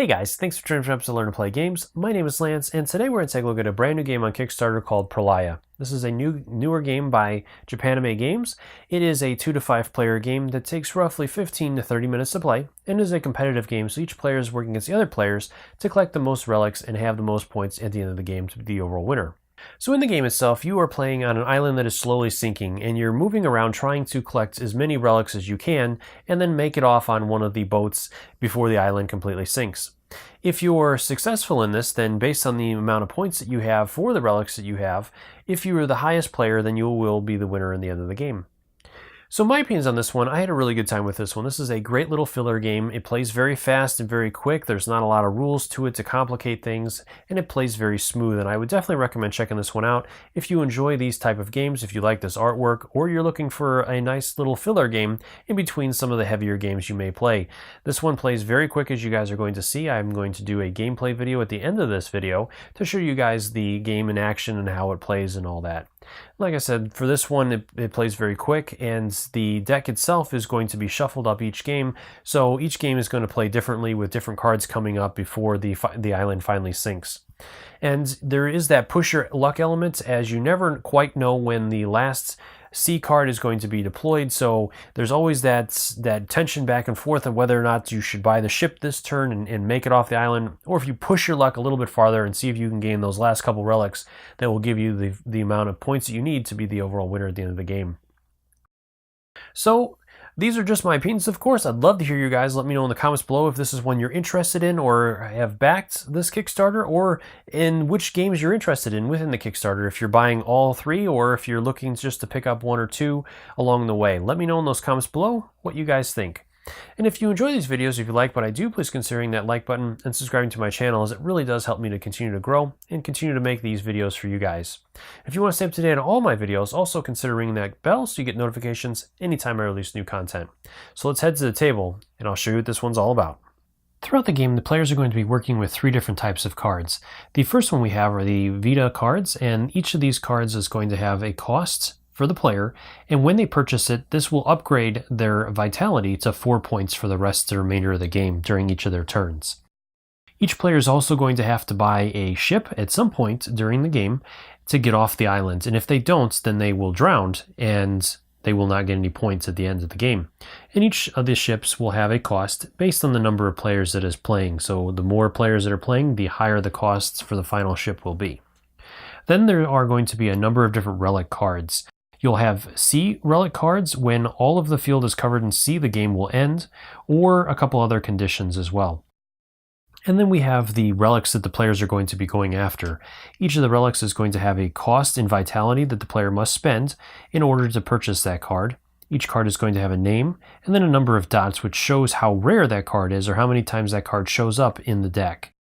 Hey guys, thanks for joining us to Learn to Play Games. My name is Lance, and today we're going to take a look at a brand new game on Kickstarter called Pralaya. This is a newer game by Japanime Games. It is a 2 to 5 player game that takes roughly 15 to 30 minutes to play, and is a competitive game, so each player is working against the other players to collect the most relics and have the most points at the end of the game to be the overall winner. So in the game itself, you are playing on an island that is slowly sinking, and you're moving around trying to collect as many relics as you can, and then make it off on one of the boats before the island completely sinks. If you're successful in this, then based on the amount of points that you have for the relics that you have, if you are the highest player, then you will be the winner in the end of the game. So my opinions on this one, I had a really good time with this one. This is a great little filler game. It plays very fast and very quick. There's not a lot of rules to it to complicate things, and it plays very smooth. And I would definitely recommend checking this one out if you enjoy these type of games, if you like this artwork, or you're looking for a nice little filler game in between some of the heavier games you may play. This one plays very quick, as you guys are going to see. I'm going to do a gameplay video at the end of this video to show you guys the game in action and how it plays and all that. Like I said, for this one, it plays very quick, and the deck itself is going to be shuffled up each game, so each game is going to play differently with different cards coming up before the island finally sinks. And there is that push your luck element, as you never quite know when the last C card is going to be deployed, so there's always that tension back and forth of whether or not you should buy the ship this turn and make it off the island, or if you push your luck a little bit farther and see if you can gain those last couple relics that will give you the amount of points that you need to be the overall winner at the end of the game. So these are just my opinions, of course. I'd love to hear you guys. Let me know in the comments below if this is one you're interested in or have backed this Kickstarter, or in which games you're interested in within the Kickstarter, if you're buying all three or if you're looking just to pick up one or two along the way. Let me know in those comments below what you guys think. And if you enjoy these videos, if you like what I do, please consider hitting that like button and subscribing to my channel, as it really does help me to continue to grow and continue to make these videos for you guys. If you want to stay up to date on all my videos, also consider ringing that bell so you get notifications anytime I release new content. So let's head to the table and I'll show you what this one's all about. Throughout the game, the players are going to be working with 3 different types of cards. The first one we have are the Vita cards, and each of these cards is going to have a cost for the player, and when they purchase it, this will upgrade their vitality to 4 points for the rest of the remainder of the game during each of their turns. Each player is also going to have to buy a ship at some point during the game to get off the island, and if they don't, then they will drown and they will not get any points at the end of the game. And each of the ships will have a cost based on the number of players that is playing, so the more players that are playing, the higher the costs for the final ship will be. Then there are going to be a number of different relic cards. You'll have C relic cards. When all of the field is covered in C, the game will end, or a couple other conditions as well. And then we have the relics that the players are going to be going after. Each of the relics is going to have a cost in vitality that the player must spend in order to purchase that card. Each card is going to have a name, and then a number of dots which shows how rare that card is or how many times that card shows up in the deck.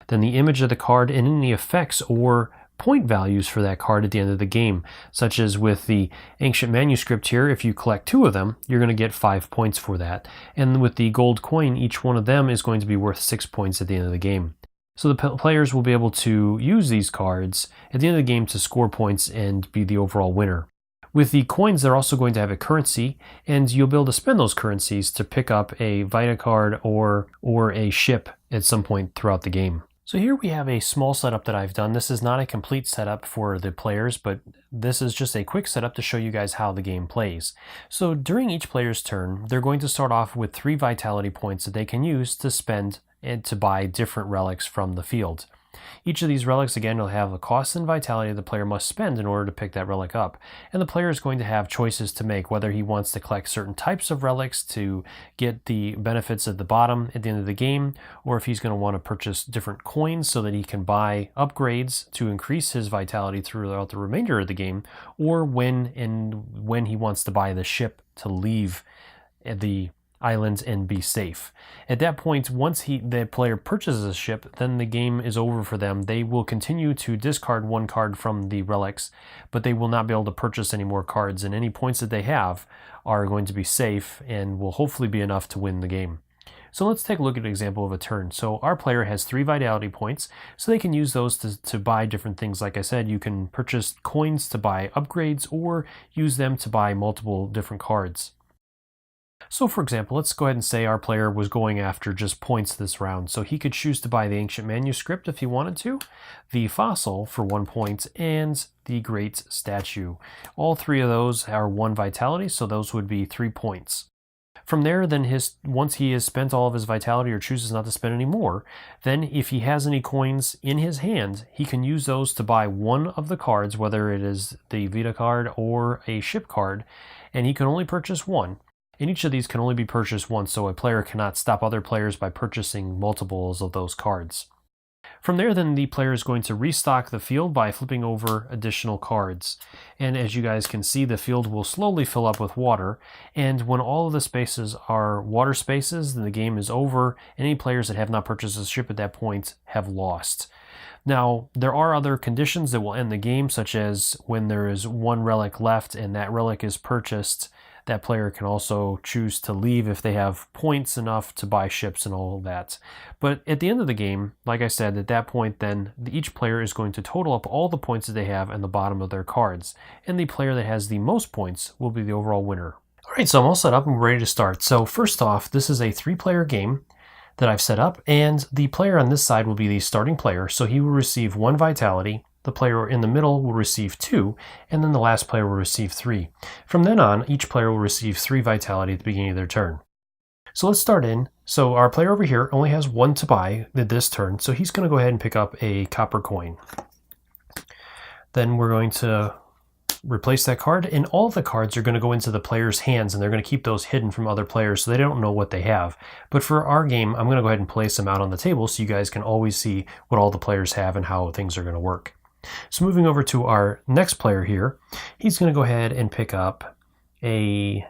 Then the image of the card and any effects or point values for that card at the end of the game, such as with the ancient manuscript here, if you collect 2 of them, you're going to get 5 points for that. And with the gold coin, each one of them is going to be worth 6 points at the end of the game. So the players will be able to use these cards at the end of the game to score points and be the overall winner. With the coins, they're also going to have a currency, and you'll be able to spend those currencies to pick up a Vita card or a ship at some point throughout the game. So here we have a small setup that I've done. This is not a complete setup for the players, but this is just a quick setup to show you guys how the game plays. So during each player's turn, they're going to start off with 3 vitality points that they can use to spend and to buy different relics from the field. Each of these relics, again, will have a cost and vitality the player must spend in order to pick that relic up. And the player is going to have choices to make, whether he wants to collect certain types of relics to get the benefits at the bottom at the end of the game, or if he's going to want to purchase different coins so that he can buy upgrades to increase his vitality throughout the remainder of the game, or when he wants to buy the ship to leave the islands and be safe. At that point, once the player purchases a ship, then the game is over for them. They will continue to discard 1 card from the relics, but they will not be able to purchase any more cards, and any points that they have are going to be safe and will hopefully be enough to win the game. So let's take a look at an example of a turn. So our player has 3 vitality points, so they can use those to buy different things. Like I said, you can purchase coins to buy upgrades or use them to buy multiple different cards. So for example, let's go ahead and say our player was going after just points this round. So he could choose to buy the ancient manuscript if he wanted to, the fossil for 1 point, and the great statue. All three of those are 1 vitality, so those would be 3 points. From there, then once he has spent all of his vitality or chooses not to spend any more, then if he has any coins in his hand, he can use those to buy one of the cards, whether it is the Vita card or a ship card, and he can only purchase one. And each of these can only be purchased once, so a player cannot stop other players by purchasing multiples of those cards. From there, then the player is going to restock the field by flipping over additional cards. And as you guys can see, the field will slowly fill up with water. And when all of the spaces are water spaces, then the game is over. Any players that have not purchased a ship at that point have lost. Now, there are other conditions that will end the game, such as when there is 1 relic left and that relic is purchased, that player can also choose to leave if they have points enough to buy ships and all of that. But at the end of the game, like I said, at that point then, each player is going to total up all the points that they have in the bottom of their cards. And the player that has the most points will be the overall winner. Alright, so I'm all set up and we're ready to start. So first off, this is a 3-player game that I've set up, and the player on this side will be the starting player, so he will receive 1 vitality. The player in the middle will receive 2, and then the last player will receive 3. From then on, each player will receive 3 vitality at the beginning of their turn. So let's start in. So our player over here only has 1 to buy this turn, so he's going to go ahead and pick up a copper coin. Then we're going to replace that card, and all the cards are going to go into the player's hands, and they're going to keep those hidden from other players so they don't know what they have. But for our game, I'm going to go ahead and place them out on the table so you guys can always see what all the players have and how things are going to work. So moving over to our next player here, he's going to go ahead and pick up a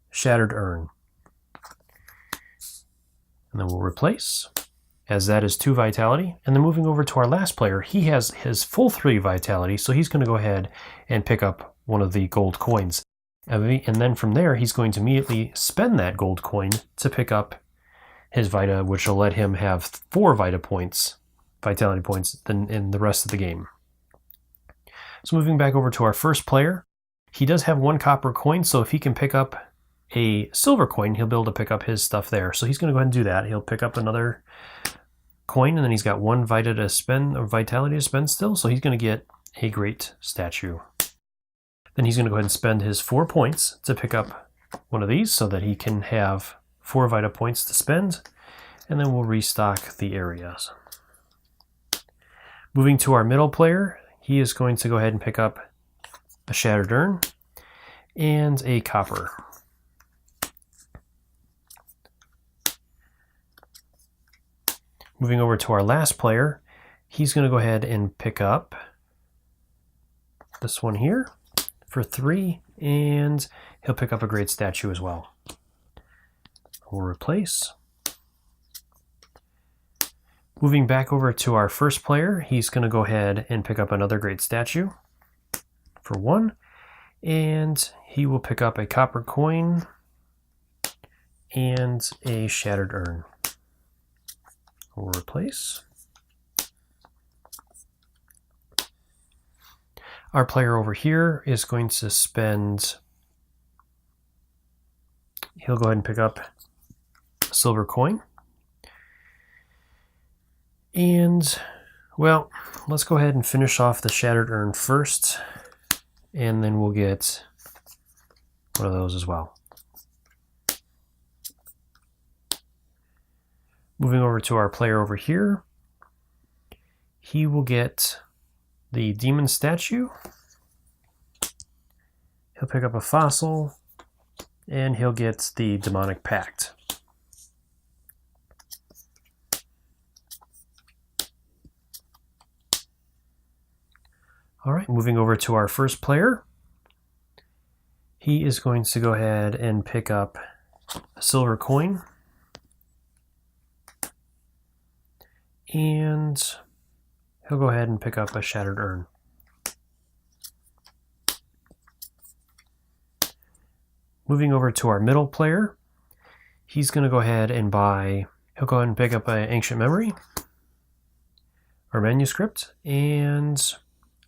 Shattered Urn. And then we'll replace, as that is 2 vitality. And then moving over to our last player, he has his full 3 vitality, so he's going to go ahead and pick up one of the gold coins. And then from there, he's going to immediately spend that gold coin to pick up his Vita, which will let him have 4 vitality points in the rest of the game. So moving back over to our first player, he does have 1 copper coin, so if he can pick up a silver coin, he'll be able to pick up his stuff there. So he's going to go ahead and do that. He'll pick up another coin, and then he's got 1 Vita to spend, or vitality to spend still, so he's going to get a great statue. Then he's going to go ahead and spend his 4 points to pick up one of these so that he can have 4 Vita points to spend, and then we'll restock the areas. Moving to our middle player, he is going to go ahead and pick up a Shattered Urn and a copper. Moving over to our last player, he's going to go ahead and pick up this one here for 3, and he'll pick up a great statue as well. We'll replace. Moving back over to our first player, he's going to go ahead and pick up another great statue for 1, and he will pick up a copper coin and a Shattered Urn. We'll replace. Our player over here is going to spend, he'll go ahead and pick up a silver coin. And, well, let's go ahead and finish off the Shattered Urn first, and then we'll get one of those as well. Moving over to our player over here, he will get the Demon Statue. He'll pick up a fossil, and he'll get the Demonic Pact. Alright, moving over to our first player, he is going to go ahead and pick up a silver coin, and he'll go ahead and pick up a Shattered Urn. Moving over to our middle player, he's going to go ahead and he'll go ahead and pick up an Ancient Memory, or Manuscript, and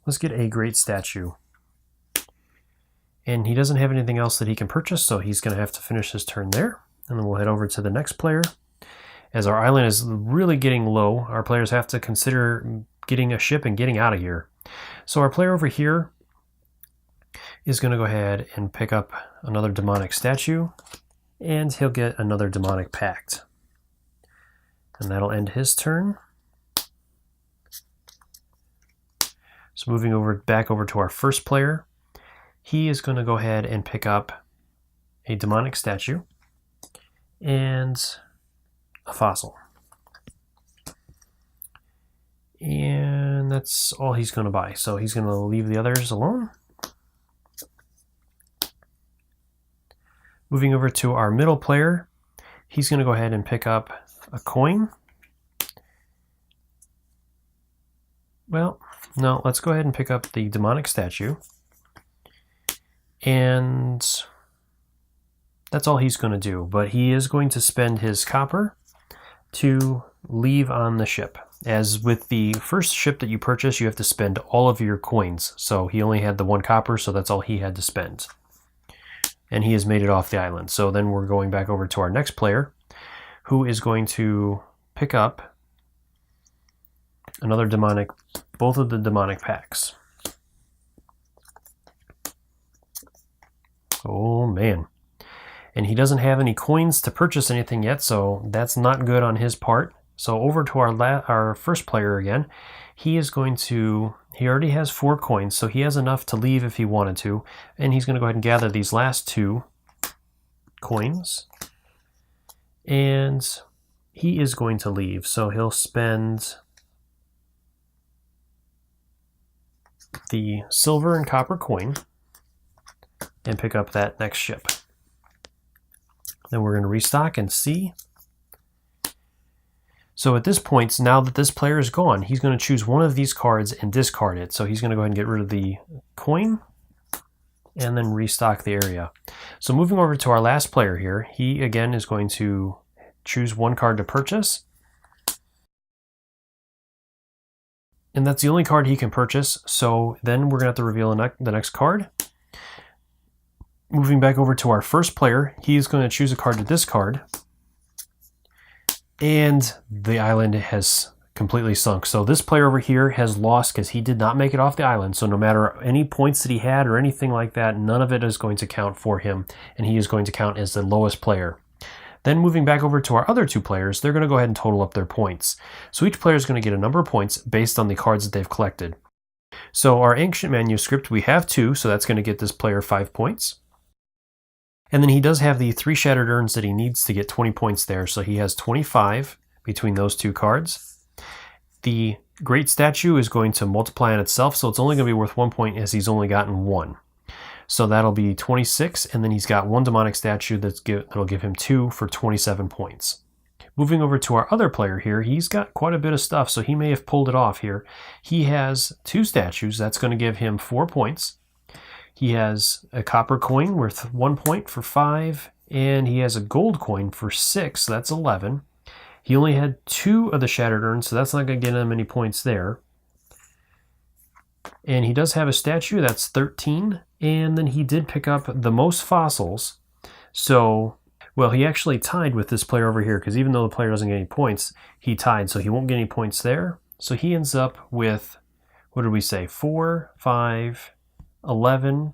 let's get a Great Statue. And he doesn't have anything else that he can purchase, so he's going to have to finish his turn there. And then we'll head over to the next player. As our island is really getting low, our players have to consider getting a ship and getting out of here. So our player over here is going to go ahead and pick up another demonic statue, and he'll get another demonic pact. And that'll end his turn. So moving back over to our first player, he is going to go ahead and pick up a demonic statue and a fossil. And that's all he's going to buy. So he's going to leave the others alone. Moving over to our middle player, he's going to go ahead and pick up a coin. Well, no, let's go ahead and pick up the demonic statue. And that's all he's going to do. But he is going to spend his copper to leave on the ship. As with the first ship that you purchase, you have to spend all of your coins. So he only had the 1 copper, so that's all he had to spend. And he has made it off the island. So then we're going back over to our next player, who is going to pick up another demonic, both of the demonic packs. Oh man. And he doesn't have any coins to purchase anything yet, so that's not good on his part. So over to our first player again, he already has 4 coins, so he has enough to leave if he wanted to, and he's going to go ahead and gather these last 2 coins, and he is going to leave. So he'll spend the silver and copper coin and pick up that next ship. Then we're going to restock and see. So at this point, now that this player is gone, he's going to choose one of these cards and discard it. So he's going to go ahead and get rid of the coin and then restock the area. So moving over to our last player here, he again is going to choose 1 card to purchase. And that's the only card he can purchase. So then we're going to have to reveal the next card. Moving back over to our first player, he's going to choose a card to discard. And the island has completely sunk. So this player over here has lost because he did not make it off the island. So no matter any points that he had or anything like that, none of it is going to count for him. And he is going to count as the lowest player. Then moving back over to our other 2 players, they're going to go ahead and total up their points. So each player is going to get a number of points based on the cards that they've collected. So our ancient manuscript, we have 2, so that's going to get this player 5 points. And then he does have the 3 shattered urns that he needs to get 20 points there, so he has 25 between those 2 cards. The great statue is going to multiply on itself, so it's only going to be worth 1 point as he's only gotten 1. So that'll be 26, and then he's got 1 demonic statue that'll give him 2 for 27 points. Moving over to our other player here, he's got quite a bit of stuff, so he may have pulled it off here. He has 2 statues, that's going to give him 4 points. He has a copper coin worth 1 point for 5, and he has a gold coin for 6, so that's 11. He only had 2 of the shattered urns, so that's not going to get him any points there. And he does have a statue, that's 13, and then he did pick up the most fossils. So, well, he actually tied with this player over here, because even though the player doesn't get any points, he tied, so he won't get any points there. So he ends up with, what did we say, 4, 5, 11,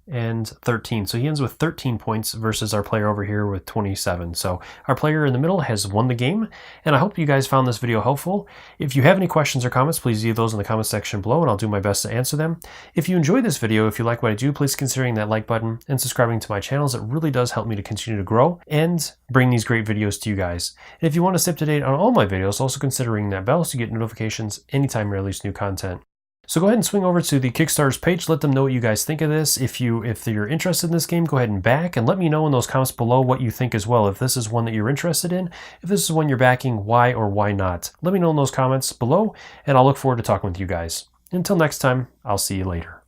and 13. So he ends with 13 points versus our player over here with 27. So our player in the middle has won the game, and I hope you guys found this video helpful. If you have any questions or comments, please leave those in the comment section below, and I'll do my best to answer them. If you enjoyed this video, if you like what I do, please consider that like button and subscribing to my channels. It really does help me to continue to grow and bring these great videos to you guys. And if you want to stay up to date on all my videos, also consider ringing that bell so you get notifications anytime I release new content. So go ahead and swing over to the Kickstarter's page. Let them know what you guys think of this. If you're interested in this game, go ahead and back, and let me know in those comments below what you think as well. If this is one that you're interested in, if this is one you're backing, why or why not. Let me know in those comments below, and I'll look forward to talking with you guys. Until next time, I'll see you later.